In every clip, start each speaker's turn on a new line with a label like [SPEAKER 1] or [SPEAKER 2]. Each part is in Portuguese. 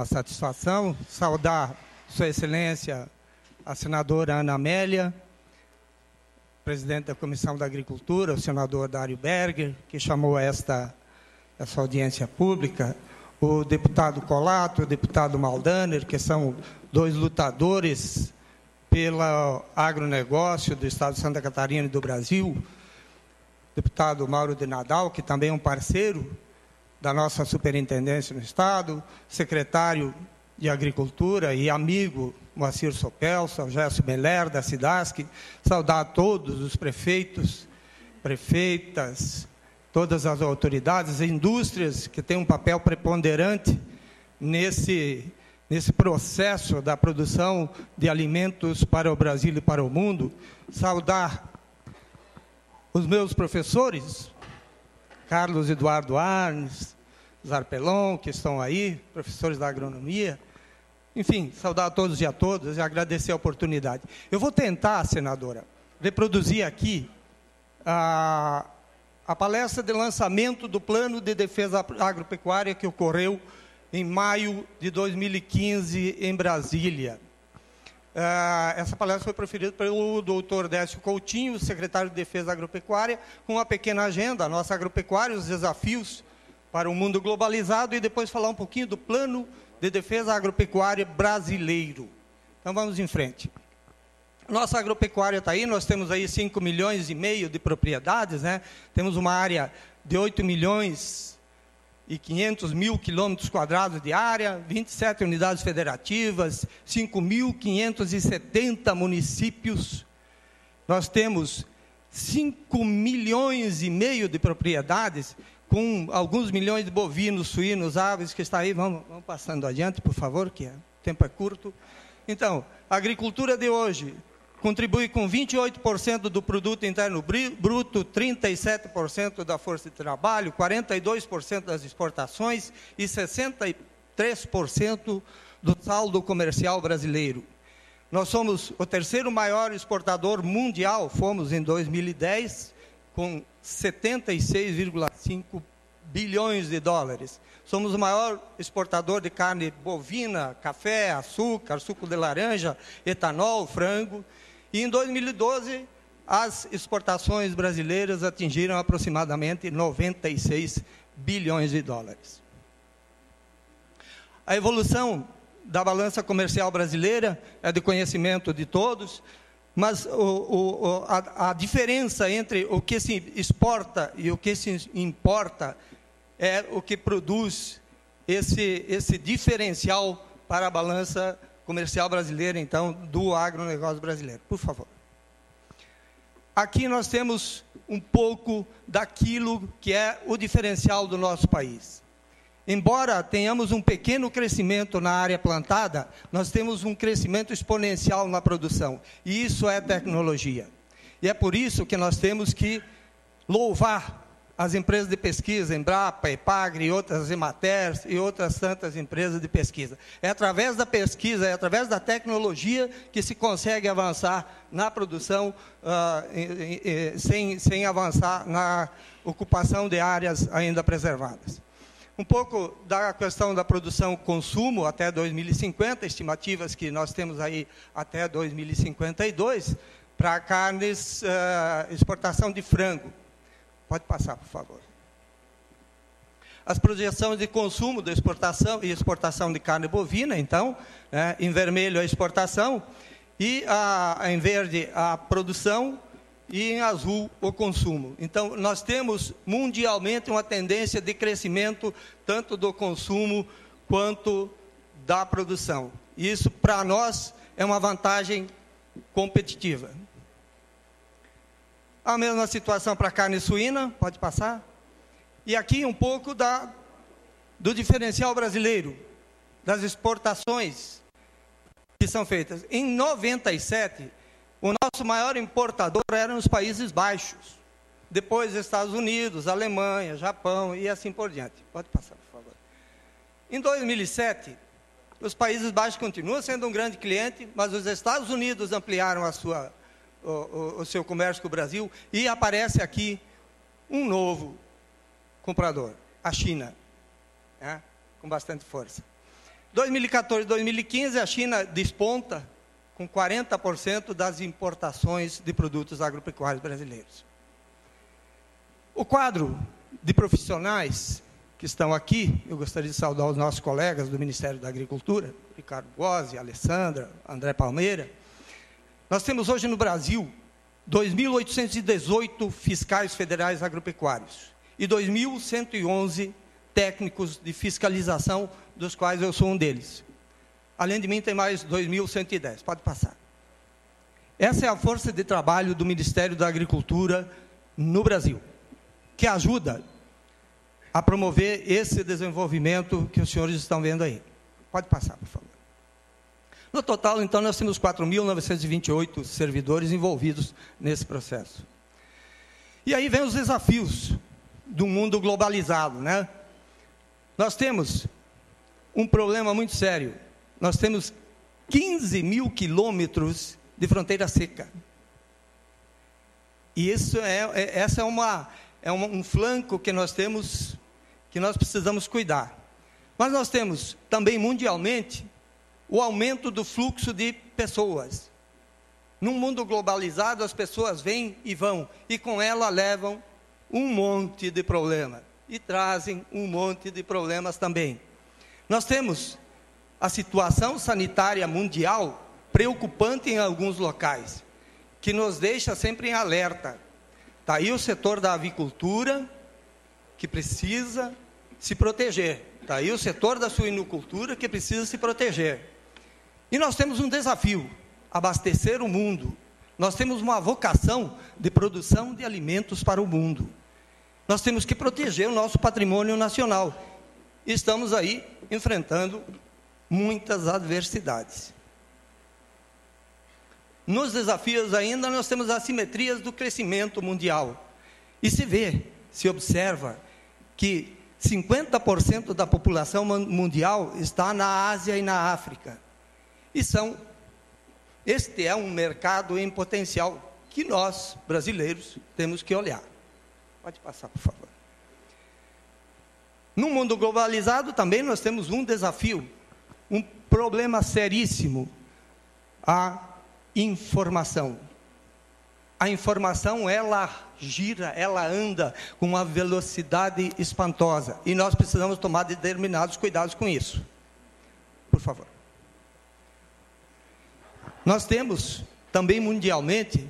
[SPEAKER 1] uma satisfação saudar Sua Excelência, a senadora Ana Amélia, presidente da Comissão da Agricultura, o senador Dário Berger, que chamou essa audiência pública, o deputado Colato, o deputado Maldaner, que são dois lutadores pelo agronegócio do Estado de Santa Catarina e do Brasil, deputado Mauro de Nadal, que também é um parceiro da nossa superintendência no Estado, secretário de Agricultura e amigo Moacir Sopel, Gerson Beller, da Cidasc, saudar a todos os prefeitos, prefeitas, todas as autoridades, indústrias que têm um papel preponderante nesse processo da produção de alimentos para o Brasil e para o mundo. Saudar os meus professores, Carlos Eduardo Arnes, Zarpelon, que estão aí, professores da agronomia. Enfim, saudar a todos e a todas e agradecer a oportunidade. Eu vou tentar, senadora, reproduzir aqui a palestra de lançamento do Plano de Defesa Agropecuária que ocorreu em maio de 2015 em Brasília. Essa palestra foi proferida pelo doutor Décio Coutinho, secretário de Defesa Agropecuária, com uma pequena agenda, a nossa agropecuária, os desafios para o mundo globalizado, e depois falar um pouquinho do Plano de Defesa Agropecuária brasileiro. Então, vamos em frente. Nossa agropecuária está aí, nós temos aí 5,5 milhões de propriedades, né? Temos uma área de 8 milhões e 500 mil quilômetros quadrados de área, 27 unidades federativas, 5.570 municípios. Nós temos 5,5 milhões de propriedades, com alguns milhões de bovinos, suínos, aves, que está aí. Vamos passando adiante, por favor, que o tempo é curto. Então, a agricultura de hoje contribui com 28% do produto interno bruto, 37% da força de trabalho, 42% das exportações e 63% do saldo comercial brasileiro. Nós somos o terceiro maior exportador mundial, fomos em 2010, com 76,5 bilhões de dólares. Somos o maior exportador de carne bovina, café, açúcar, suco de laranja, etanol, frango. E em 2012, as exportações brasileiras atingiram aproximadamente 96 bilhões de dólares. A evolução da balança comercial brasileira é de conhecimento de todos, mas a diferença entre o que se exporta e o que se importa é o que produz esse diferencial para a balança comercial brasileira, então, do agronegócio brasileiro. Por favor. Aqui nós temos um pouco daquilo que é o diferencial do nosso país. Embora tenhamos um pequeno crescimento na área plantada, nós temos um crescimento exponencial na produção. E isso é tecnologia. E é por isso que nós temos que louvar as empresas de pesquisa, Embrapa, Epagre e outras Emater e outras tantas empresas de pesquisa. É através da pesquisa, é através da tecnologia que se consegue avançar na produção sem avançar na ocupação de áreas ainda preservadas. Um pouco da questão da produção-consumo até 2050, estimativas que nós temos aí até 2052, para carnes, exportação de frango. Pode passar, por favor. As projeções de consumo da exportação e exportação de carne bovina, então, em vermelho a exportação, e em verde a produção, e em azul o consumo. Então, nós temos mundialmente uma tendência de crescimento tanto do consumo quanto da produção. Isso, para nós, é uma vantagem competitiva. A mesma situação para a carne suína, pode passar. E aqui um pouco do diferencial brasileiro, das exportações que são feitas. Em 97, o nosso maior importador eram os Países Baixos. Depois, Estados Unidos, Alemanha, Japão e assim por diante. Pode passar, por favor. Em 2007, os Países Baixos continuam sendo um grande cliente, mas os Estados Unidos ampliaram o seu comércio com o Brasil e aparece aqui um novo comprador, a China, com bastante força. 2014 e 2015, a China desponta com 40% das importações de produtos agropecuários brasileiros. O quadro de profissionais que estão aqui, eu gostaria de saudar os nossos colegas do Ministério da Agricultura, Ricardo Bozzi, Alessandra, André Palmeira. Nós temos hoje no Brasil 2.818 fiscais federais agropecuários e 2.111 técnicos de fiscalização, dos quais eu sou um deles. Além de mim, tem mais 2.110. Pode passar. Essa é a força de trabalho do Ministério da Agricultura no Brasil, que ajuda a promover esse desenvolvimento que os senhores estão vendo aí. Pode passar, por favor. No total, então, nós temos 4.928 servidores envolvidos nesse processo. E aí vem os desafios do mundo globalizado, né? Nós temos um problema muito sério. Nós temos 15 mil quilômetros de fronteira seca. E isso essa é um flanco que nós temos, que nós precisamos cuidar. Mas nós temos também mundialmente o aumento do fluxo de pessoas. Num mundo globalizado, as pessoas vêm e vão, e com ela levam um monte de problemas, e trazem um monte de problemas também. Nós temos a situação sanitária mundial preocupante em alguns locais, que nos deixa sempre em alerta. Está aí o setor da avicultura, que precisa se proteger. Está aí o setor da suinocultura, que precisa se proteger. E nós temos um desafio: abastecer o mundo. Nós temos uma vocação de produção de alimentos para o mundo. Nós temos que proteger o nosso patrimônio nacional. Estamos aí enfrentando muitas adversidades. Nos desafios ainda, nós temos assimetrias do crescimento mundial. E se observa que 50% da população mundial está na Ásia e na África. Este é um mercado em potencial que nós, brasileiros, temos que olhar. Pode passar, por favor. No mundo globalizado também nós temos um desafio, um problema seríssimo: a informação. A informação, ela gira, ela anda com uma velocidade espantosa, e nós precisamos tomar determinados cuidados com isso. Por favor. Nós temos também mundialmente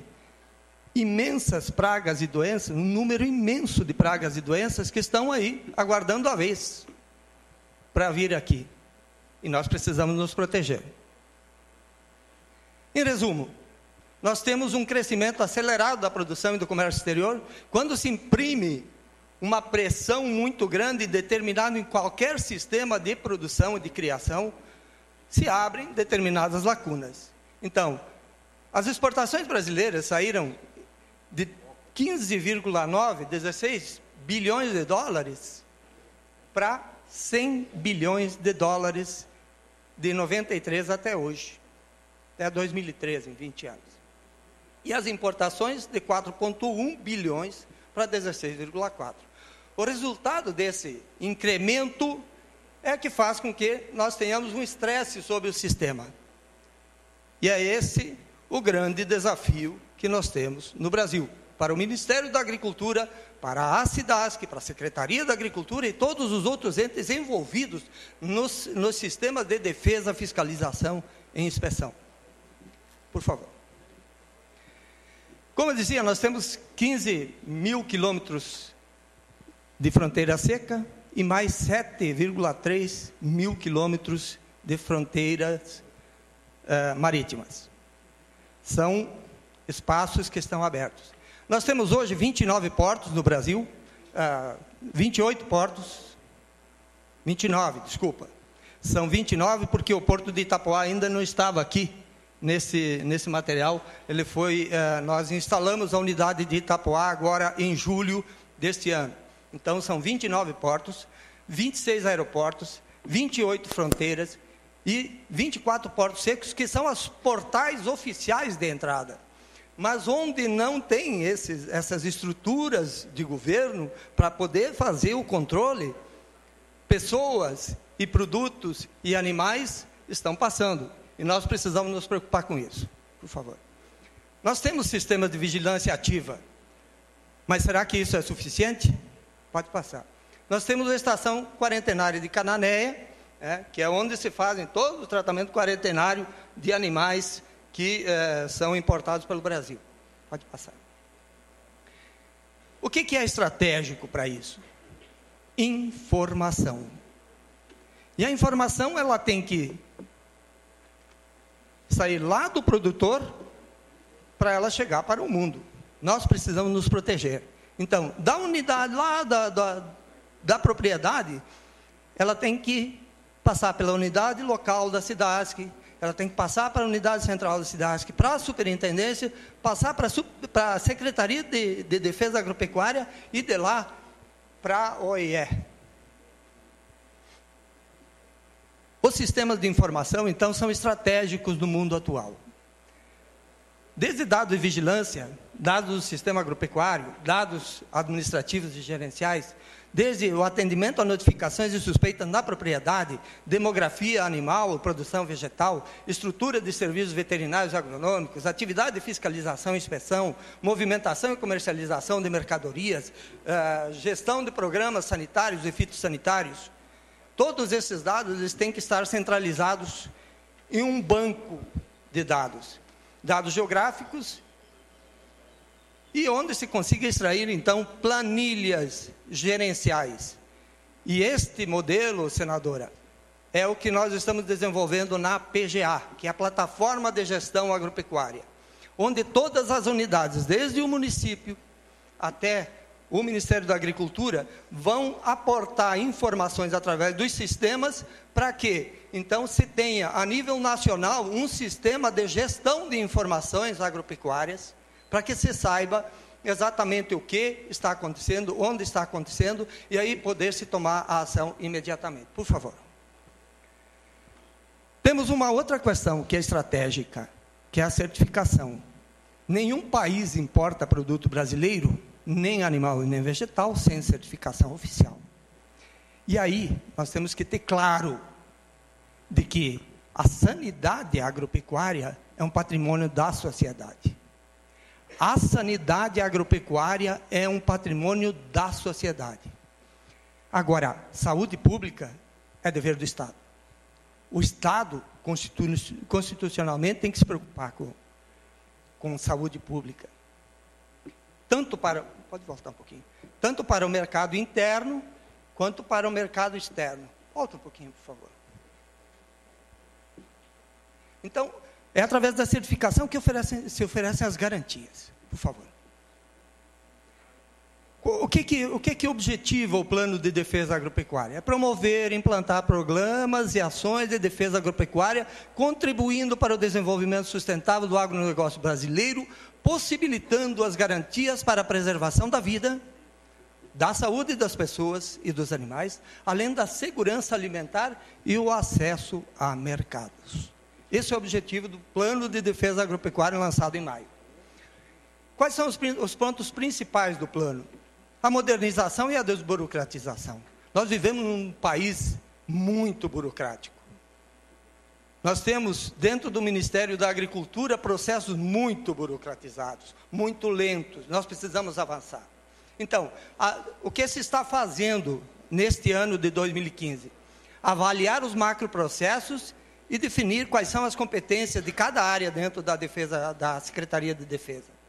[SPEAKER 1] imensas pragas e doenças, um número imenso de pragas e doenças que estão aí aguardando a vez para vir aqui, e nós precisamos nos proteger. Em resumo, nós temos um crescimento acelerado da produção e do comércio exterior. Quando se imprime uma pressão muito grande determinada em qualquer sistema de produção e de criação, se abrem determinadas lacunas. Então, as exportações brasileiras saíram de 16 bilhões de dólares para 100 bilhões de dólares de 93 até hoje, até 2013, em 20 anos. E as importações de 4,1 bilhões para 16,4. O resultado desse incremento é que faz com que nós tenhamos um estresse sobre o sistema. E é esse o grande desafio que nós temos no Brasil, para o Ministério da Agricultura, para a ACIDASC, para a Secretaria da Agricultura e todos os outros entes envolvidos nos sistemas de defesa, fiscalização e inspeção. Por favor. Como eu dizia, nós temos 15 mil quilômetros de fronteira seca e mais 7,3 mil quilômetros de fronteiras marítimas. São espaços que estão abertos. Nós temos hoje 29 portos no Brasil, 28 portos, 29, desculpa. São 29 porque o Porto de Itapoá ainda não estava aqui nesse material. Ele foi, nós instalamos a unidade de Itapoá agora em julho deste ano. Então são 29 portos, 26 aeroportos, 28 fronteiras e 24 portos secos, que são os portais oficiais de entrada. Mas onde não tem essas estruturas de governo para poder fazer o controle, pessoas e produtos e animais estão passando. E nós precisamos nos preocupar com isso. Por favor. Nós temos sistemas de vigilância ativa, mas será que isso é suficiente? Pode passar. Nós temos a estação quarentenária de Cananéia, que é onde se fazem todo o tratamento quarentenário de animais que são importados pelo Brasil. Pode passar. O que é estratégico para isso? Informação. E a informação ela tem que sair lá do produtor para ela chegar para o mundo. Nós precisamos nos proteger. Então, da unidade lá da propriedade, ela tem que passar pela unidade local da SIDASC, ela tem que passar para a unidade central da SIDASC, para a superintendência, passar para a Secretaria de Defesa Agropecuária e de lá para a OIE. Os sistemas de informação, então, são estratégicos no mundo atual. Desde dados de vigilância, dados do sistema agropecuário, dados administrativos e gerenciais, desde o atendimento a notificações de suspeitas na propriedade, demografia animal, produção vegetal, estrutura de serviços veterinários e agronômicos, atividade de fiscalização e inspeção, movimentação e comercialização de mercadorias, gestão de programas sanitários e fitossanitários. Todos esses dados eles têm que estar centralizados em um banco de dados. Dados geográficos e onde se consiga extrair, então, planilhas gerenciais. E este modelo, senadora, é o que nós estamos desenvolvendo na PGA, que é a Plataforma de Gestão Agropecuária, onde todas as unidades, desde o município até o Ministério da Agricultura, vão aportar informações através dos sistemas para que, então, se tenha, a nível nacional, um sistema de gestão de informações agropecuárias, para que se saiba exatamente o que está acontecendo, onde está acontecendo, e aí poder se tomar a ação imediatamente. Por favor. Temos uma outra questão que é estratégica, que é a certificação. Nenhum país importa produto brasileiro, nem animal e nem vegetal, sem certificação oficial. E aí, nós temos que ter claro de que a sanidade agropecuária é um patrimônio da sociedade. A sanidade agropecuária é um patrimônio da sociedade. Agora, saúde pública é dever do Estado. O Estado, constitucionalmente, tem que se preocupar com saúde pública. Tanto para, pode voltar um pouquinho, tanto para o mercado interno, quanto para o mercado externo. Volta um pouquinho, por favor. Então, é através da certificação que se oferecem as garantias. Por favor. O que objetiva o Plano de Defesa Agropecuária? É promover e implantar programas e ações de defesa agropecuária, contribuindo para o desenvolvimento sustentável do agronegócio brasileiro, possibilitando as garantias para a preservação da vida, da saúde das pessoas e dos animais, além da segurança alimentar e o acesso a mercados. Esse é o objetivo do Plano de Defesa Agropecuária lançado em maio. Quais são os pontos principais do plano? A modernização e a desburocratização. Nós vivemos num país muito burocrático. Nós temos, dentro do Ministério da Agricultura, processos muito burocratizados, muito lentos. Nós precisamos avançar. Então, o que se está fazendo neste ano de 2015? Avaliar os macroprocessos e definir quais são as competências de cada área dentro da defesa, da Secretaria de Defesa.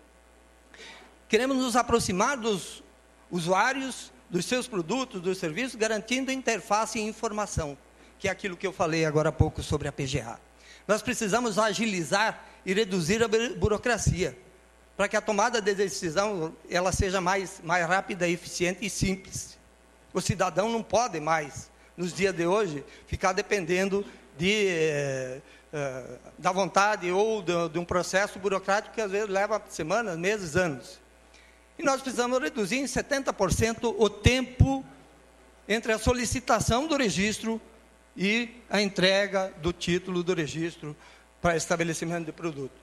[SPEAKER 1] Queremos nos aproximar dos usuários, dos seus produtos, dos serviços, garantindo interface e informação, que é aquilo que eu falei agora há pouco sobre a PGA. Nós precisamos agilizar e reduzir a burocracia, para que a tomada de decisão ela seja mais rápida, eficiente e simples. O cidadão não pode mais, nos dias de hoje, ficar dependendo da vontade ou de um processo burocrático que às vezes leva semanas, meses, anos. E nós precisamos reduzir em 70% o tempo entre a solicitação do registro e a entrega do título do registro para estabelecimento de produto.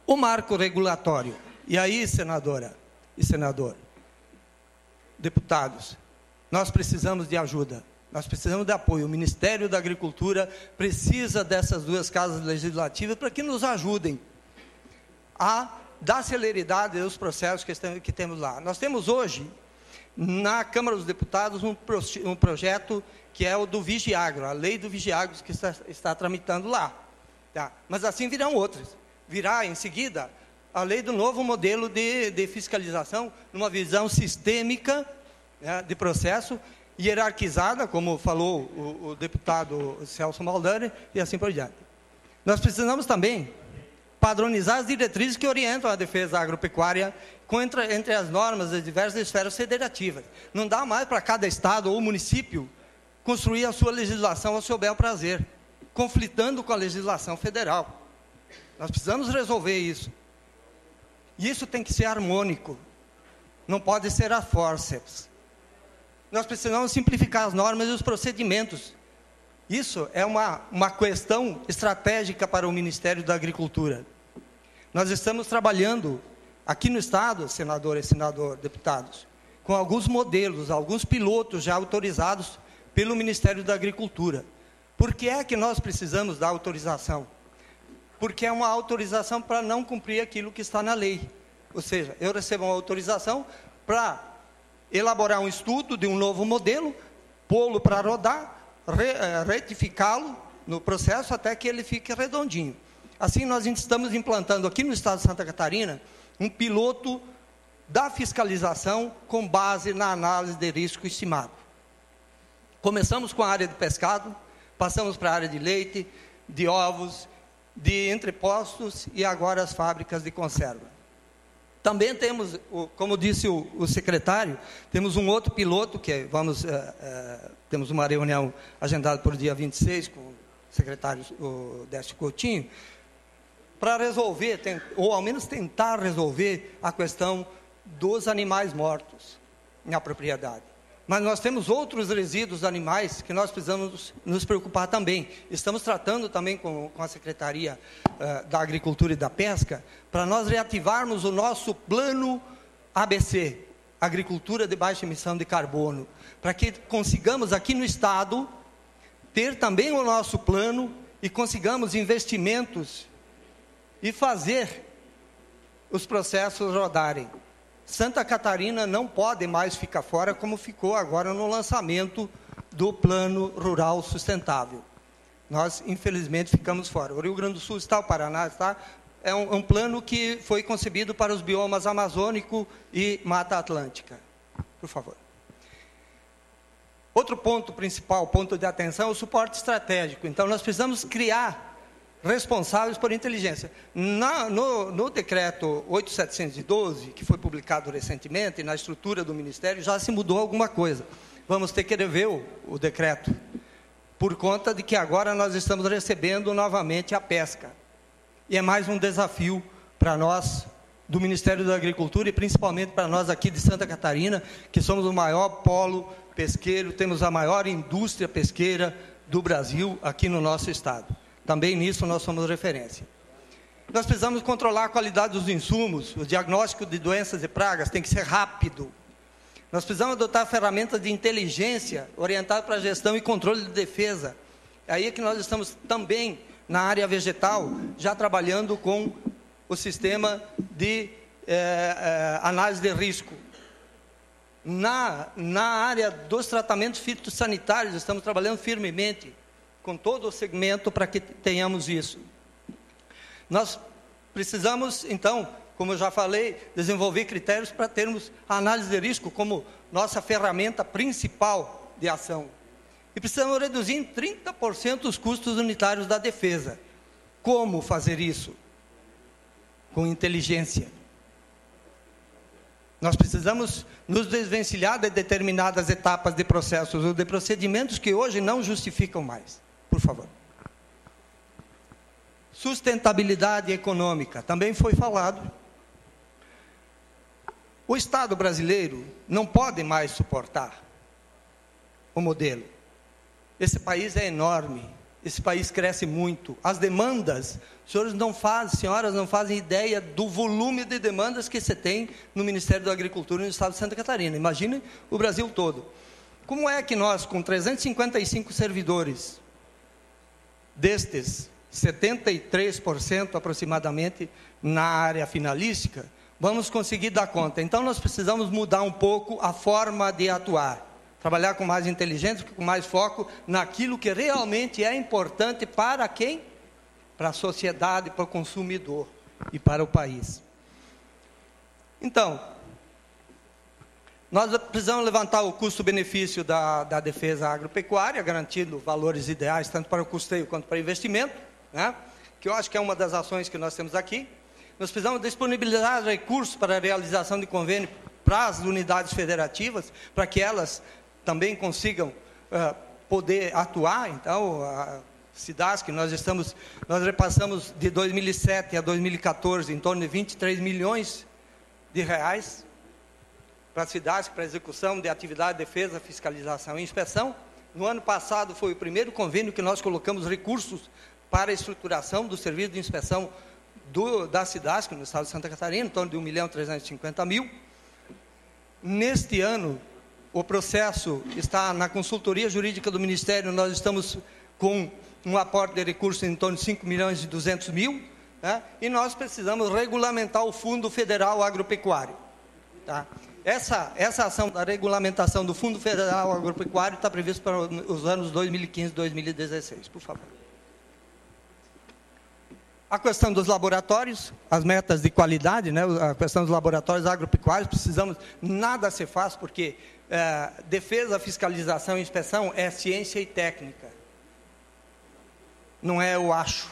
[SPEAKER 1] O marco regulatório. E aí, senadora e senador, deputados, nós precisamos de ajuda. Nós precisamos de apoio. O Ministério da Agricultura precisa dessas duas casas legislativas para que nos ajudem a dar celeridade aos processos que temos lá. Nós temos hoje, na Câmara dos Deputados, um projeto que é o do Vigiagro, a lei do Vigiagro que está tramitando lá. Tá? Mas assim virão outras. Virá, em seguida, a lei do novo modelo de fiscalização, numa visão sistêmica, né, de processo, hierarquizada, como falou o deputado Celso Maldani, e assim por diante. Nós precisamos também padronizar as diretrizes que orientam a defesa agropecuária entre as normas das diversas esferas federativas. Não dá mais para cada estado ou município construir a sua legislação ao seu bel prazer, conflitando com a legislação federal. Nós precisamos resolver isso. E isso tem que ser harmônico, não pode ser a forceps. Nós precisamos simplificar as normas e os procedimentos. Isso é uma questão estratégica para o Ministério da Agricultura. Nós estamos trabalhando aqui no Estado, senador, deputados, com alguns modelos, alguns pilotos já autorizados pelo Ministério da Agricultura. Por que é que nós precisamos da autorização? Porque é uma autorização para não cumprir aquilo que está na lei. Ou seja, eu recebo uma autorização para elaborar um estudo de um novo modelo, pô-lo para rodar, retificá-lo no processo até que ele fique redondinho. Assim, nós estamos implantando aqui no estado de Santa Catarina um piloto da fiscalização com base na análise de risco estimado. Começamos com a área de pescado, passamos para a área de leite, de ovos, de entrepostos e agora as fábricas de conserva. Também temos, como disse o secretário, temos um outro piloto, que temos uma reunião agendada para o dia 26 com o secretário Décio Coutinho, para resolver, ou ao menos tentar resolver a questão dos animais mortos na propriedade. Mas nós temos outros resíduos animais que nós precisamos nos preocupar também. Estamos tratando também com a Secretaria da Agricultura e da Pesca, para nós reativarmos o nosso plano ABC, Agricultura de Baixa Emissão de Carbono, para que consigamos aqui no Estado ter também o nosso plano e consigamos investimentos e fazer os processos rodarem. Santa Catarina não pode mais ficar fora como ficou agora no lançamento do Plano Rural Sustentável. Nós, infelizmente, ficamos fora. O Rio Grande do Sul está, o Paraná está. É um plano que foi concebido para os biomas amazônico e Mata Atlântica. Por favor. Outro ponto principal, ponto de atenção, é o suporte estratégico. Então, nós precisamos criar responsáveis por inteligência. No decreto 8.712, que foi publicado recentemente, na estrutura do Ministério, já se mudou alguma coisa. Vamos ter que rever o decreto, por conta de que agora nós estamos recebendo novamente a pesca. E é mais um desafio para nós, do Ministério da Agricultura, e principalmente para nós aqui de Santa Catarina, que somos o maior polo pesqueiro, temos a maior indústria pesqueira do Brasil, aqui no nosso estado. Também nisso nós somos referência. Nós precisamos controlar a qualidade dos insumos, o diagnóstico de doenças e pragas tem que ser rápido. Nós precisamos adotar ferramentas de inteligência orientadas para a gestão e controle de defesa. É aí que nós estamos também, na área vegetal, já trabalhando com o sistema de análise de risco. Na área dos tratamentos fitossanitários, estamos trabalhando firmemente com todo o segmento para que tenhamos isso. Nós precisamos, então, como eu já falei, desenvolver critérios para termos a análise de risco como nossa ferramenta principal de ação. E precisamos reduzir em 30% os custos unitários da defesa. Como fazer isso? Com inteligência. Nós precisamos nos desvencilhar de determinadas etapas de processos ou de procedimentos que hoje não justificam mais. Por favor. Sustentabilidade econômica, também foi falado. O Estado brasileiro não pode mais suportar o modelo. Esse país é enorme, esse país cresce muito. As demandas, senhoras não fazem ideia do volume de demandas que você tem no Ministério da Agricultura no estado de Santa Catarina. Imagine o Brasil todo. como é que nós, com 355 servidores, destes 73% aproximadamente na área finalística, vamos conseguir dar conta? Então, nós precisamos mudar um pouco a forma de atuar, trabalhar com mais inteligência, com mais foco naquilo que realmente é importante para quem? Para a sociedade, para o consumidor e para o país. Então, nós precisamos levantar o custo-benefício da defesa agropecuária, garantindo valores ideais tanto para o custeio quanto para o investimento, né? Que eu acho que é uma das ações que nós temos aqui. Nós precisamos disponibilizar recursos para a realização de convênio para as unidades federativas, para que elas também consigam poder atuar. Então, a SIDASC, nós repassamos de 2007 a 2014 em torno de 23 milhões de reais para a SIDASC, para a execução de atividade de defesa, fiscalização e inspeção. No ano passado foi o primeiro convênio que nós colocamos recursos para a estruturação do serviço de inspeção da SIDASC no estado de Santa Catarina, em torno de 1.350.000. Neste ano, o processo está na consultoria jurídica do Ministério, nós estamos com um aporte de recursos em torno de 5.200.000, né? E nós precisamos regulamentar o Fundo Federal Agropecuário. Tá? Essa ação da regulamentação do Fundo Federal Agropecuário está prevista para os anos 2015 e 2016, por favor. A questão dos laboratórios, as metas de qualidade, né? A questão dos laboratórios agropecuários, precisamos, nada se faz, porque defesa, fiscalização e inspeção é ciência e técnica. Não é eu acho,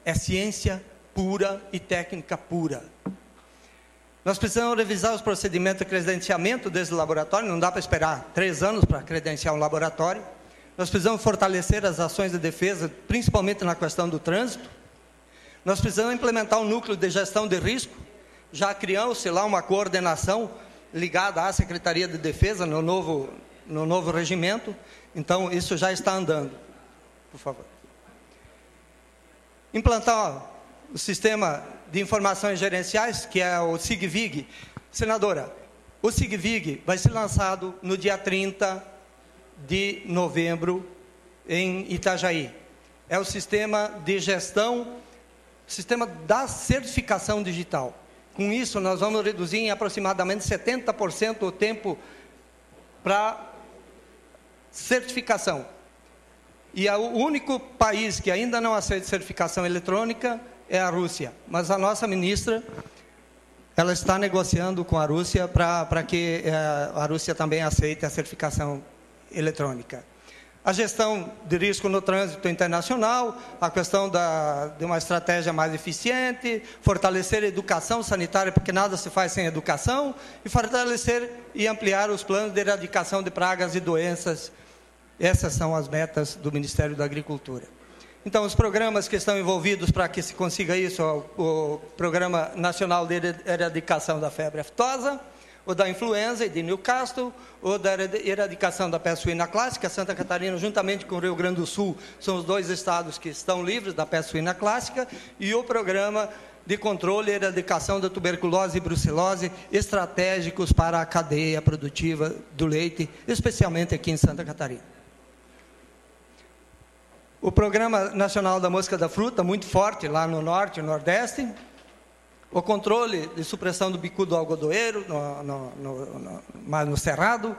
[SPEAKER 1] é ciência pura e técnica pura. Nós precisamos revisar os procedimentos de credenciamento desse laboratório, não dá para esperar 3 anos para credenciar um laboratório. Nós precisamos fortalecer as ações de defesa, principalmente na questão do trânsito. Nós precisamos implementar um núcleo de gestão de risco. Já criou-se lá uma coordenação ligada à Secretaria de Defesa no novo regimento. Então, isso já está andando. Por favor. Implantar o sistema de informações gerenciais, que é o SIGVIG. Senadora, o SIGVIG vai ser lançado no dia 30 de novembro em Itajaí. É o sistema de gestão, sistema da certificação digital. Com isso, nós vamos reduzir em aproximadamente 70% o tempo para certificação. E o único país que ainda não aceita certificação eletrônica é a Rússia. Mas a nossa ministra, ela está negociando com a Rússia para que a Rússia também aceite a certificação eletrônica. A gestão de risco no trânsito internacional, a questão de uma estratégia mais eficiente, fortalecer a educação sanitária, porque nada se faz sem educação, e fortalecer e ampliar os planos de erradicação de pragas e doenças. Essas são as metas do Ministério da Agricultura. Então, os programas que estão envolvidos para que se consiga isso, o Programa Nacional de Erradicação da Febre Aftosa, o da influenza e de Newcastle, o da erradicação da peste suína clássica. Santa Catarina, juntamente com o Rio Grande do Sul, são os 2 estados que estão livres da peste suína clássica, e o programa de controle e erradicação da tuberculose e brucelose, estratégicos para a cadeia produtiva do leite, especialmente aqui em Santa Catarina. O Programa Nacional da Mosca da Fruta, muito forte lá no Norte e no Nordeste. O controle de supressão do bicudo algodoeiro, mais no Cerrado.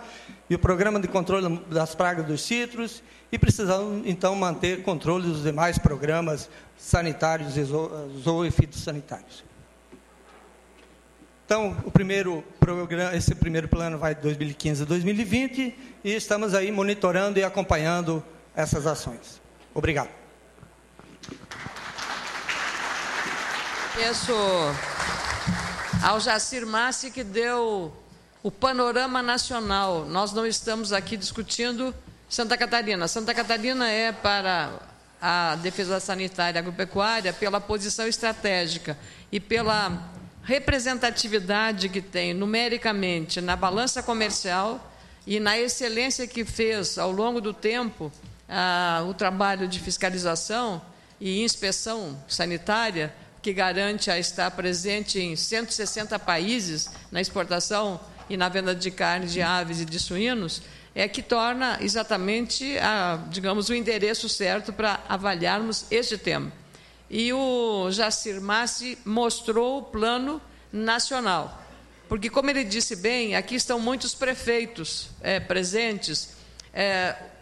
[SPEAKER 1] E o Programa de Controle das Pragas dos Citros. E precisamos, então, manter controle dos demais programas sanitários e zoofitossanitários. Então, esse primeiro plano vai de 2015 a 2020. E estamos aí monitorando e acompanhando essas ações. Obrigado.
[SPEAKER 2] Peço ao Jacir Massi que deu o panorama nacional. Nós não estamos aqui discutindo Santa Catarina. Santa Catarina é para a defesa sanitária agropecuária pela posição estratégica e pela representatividade que tem numericamente na balança comercial e na excelência que fez ao longo do tempo o trabalho de fiscalização e inspeção sanitária, que garante a estar presente em 160 países na exportação e na venda de carne de aves e de suínos. é que torna exatamente, digamos, o endereço certo para avaliarmos este tema. E o Jacir Massi mostrou o plano nacional, porque, como ele disse bem, aqui estão muitos prefeitos presentes,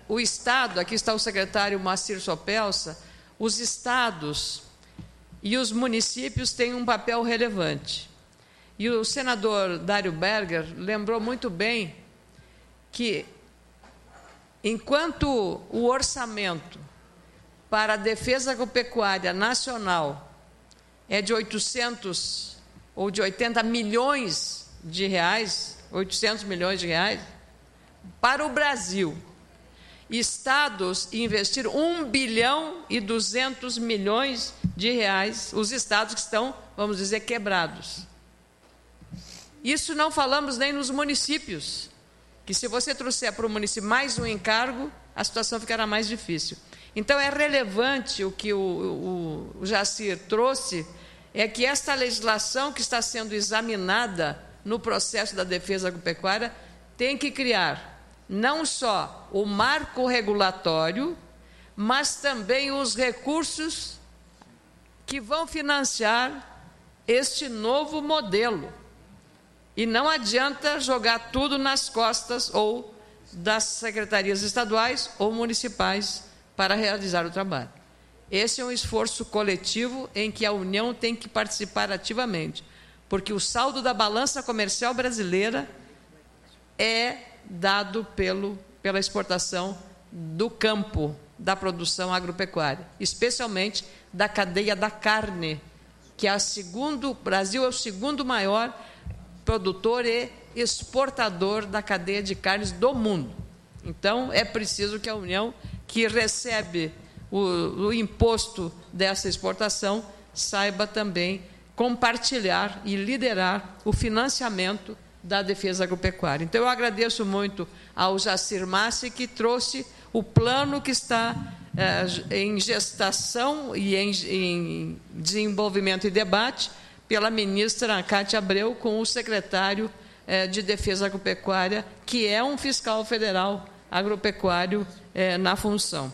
[SPEAKER 2] o Estado, aqui está o secretário Macir Sopelsa, os estados e os municípios têm um papel relevante. E o senador Dário Berger lembrou muito bem que, enquanto o orçamento para a defesa agropecuária nacional é de 800 ou de 80 milhões de reais, 800 milhões de reais, para o Brasil, estados investiram 1 bilhão e 200 milhões de reais, os estados que estão, vamos dizer, quebrados. Isso não falamos nem nos municípios, que se você trouxer para o município mais um encargo, a situação ficará mais difícil. Então, é relevante o que o Jacir trouxe, é que esta legislação que está sendo examinada no processo da defesa agropecuária tem que criar não só o marco regulatório, mas também os recursos que vão financiar este novo modelo. E não adianta jogar tudo nas costas ou das secretarias estaduais ou municipais para realizar o trabalho. Esse é um esforço coletivo em que a União tem que participar ativamente, porque o saldo da balança comercial brasileira é dado pela exportação do campo, da produção agropecuária, especialmente da cadeia da carne, que o Brasil é o segundo maior produtor e exportador da cadeia de carnes do mundo. Então, é preciso que a União, que recebe o imposto dessa exportação, saiba também compartilhar e liderar o financiamento da defesa agropecuária. Então, eu agradeço muito ao Jacir Massi, que trouxe o plano que está em gestação e em desenvolvimento e debate pela ministra Cátia Abreu, com o secretário de Defesa Agropecuária, que é um fiscal federal agropecuário na função.